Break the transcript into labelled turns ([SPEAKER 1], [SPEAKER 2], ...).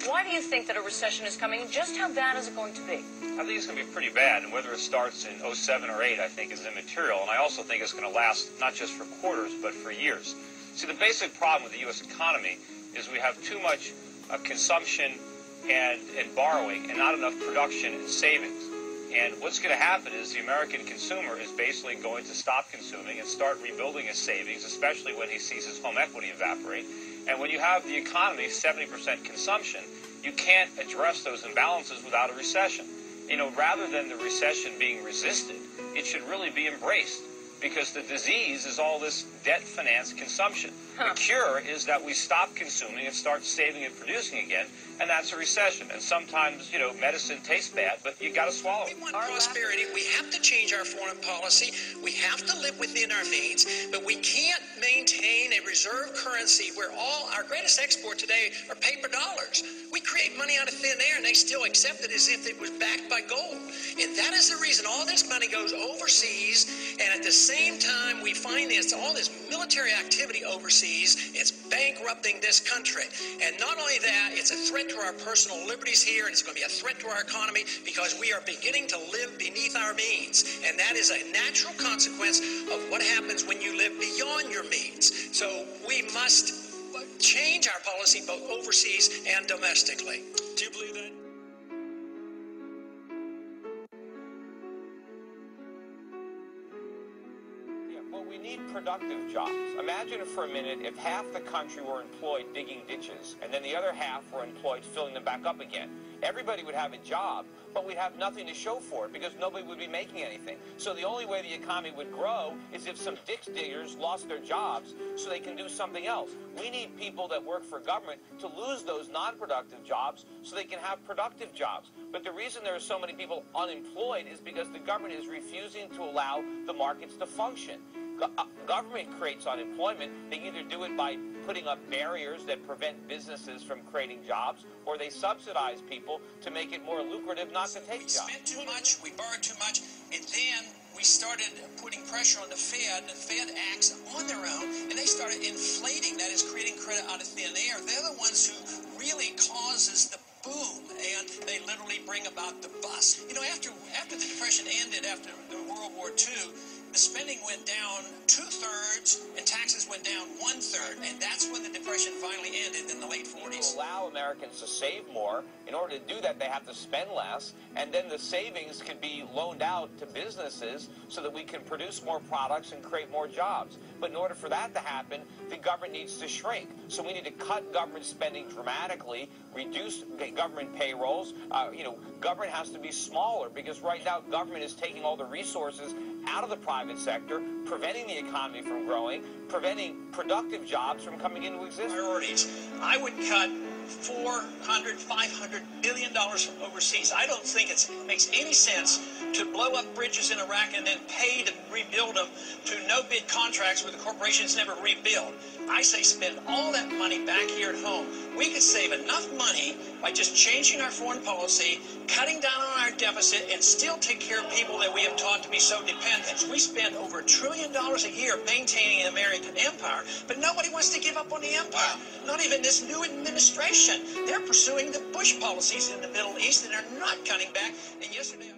[SPEAKER 1] Why do you think that a recession is coming, and just how bad is it going to be?
[SPEAKER 2] I think it's going to be pretty bad, and whether it starts in 07 or 8, I think, is immaterial. And I also think it's going to last not just for quarters, but for years. See, the basic problem with the U.S. economy is we have too much consumption and borrowing and not enough production and savings. And what's going to happen is the American consumer is basically going to stop consuming and start rebuilding his savings, especially when he sees his home equity evaporate. And when you have the economy 70% consumption, you can't address those imbalances without a recession. You know, rather than the recession being resisted, it should really be embraced, because the disease is all this debt-financed consumption. The cure is that we stop consuming and start saving and producing again, and that's a recession. And sometimes, you know, medicine tastes bad, but you got to swallow it.
[SPEAKER 3] We want prosperity. We have to change our foreign policy. We have to live within our means, but we can't maintain a reserve currency where all our greatest export today are paper dollars. We create money out of thin air, and they still accept it as if it was backed by gold. And that is the reason all this money goes overseas, and at the same time we finance all this military activity overseas. It's bankrupting this country. And not only that, it's a threat to our personal liberties here, and it's going to be a threat to our economy, because we are beginning to live beneath our means. And that is a natural consequence of what happens when you live beyond your means. So we must change our policy both overseas and domestically. Do you believe that?
[SPEAKER 2] Well, we need productive jobs. Imagine for a minute if half the country were employed digging ditches and then the other half were employed filling them back up again. Everybody would have a job, but we'd have nothing to show for it because nobody would be making anything. So the only way the economy would grow is if some ditch diggers lost their jobs so they can do something else. We need people that work for government to lose those non-productive jobs so they can have productive jobs. But the reason there are so many people unemployed is because the government is refusing to allow the markets to function. Government creates unemployment. They either do it by putting up barriers that prevent businesses from creating jobs, or they subsidize people to make it more lucrative not to take jobs.
[SPEAKER 3] We spent too much, we borrowed too much, and then we started putting pressure on the Fed. The Fed acts on their own, and they started inflating, that is, creating credit out of thin air. They're the ones who really causes the boom, and they literally bring about the bust. You know, after the Depression ended, after the World War II, the spending went down 2/3 and taxes went down 1/3, and that's when the Depression finally ended in the late 40s.
[SPEAKER 2] To allow Americans to save more, in order to do that, they have to spend less, and then the savings can be loaned out to businesses so that we can produce more products and create more jobs. But in order for that to happen, the government needs to shrink. So we need to cut government spending dramatically, reduce government payrolls. Government has to be smaller, because right now government is taking all the resources out of the private sector, preventing the economy from growing, preventing productive jobs from coming into existence.
[SPEAKER 3] Priorities. I would cut $400–500 billion from overseas. I don't think it makes any sense to blow up bridges in Iraq and then pay to rebuild them to no-bid contracts where the corporations never rebuild. I say spend all that money back here at home. We could save enough money by just changing our foreign policy, cutting down on our deficit, and still take care of people that we have taught to be so dependent. We spend over $1 trillion a year maintaining the American empire, but nobody wants to give up on the empire. Not even this new administration. They're pursuing the Bush policies in the Middle East, and they're not cutting back. And yesterday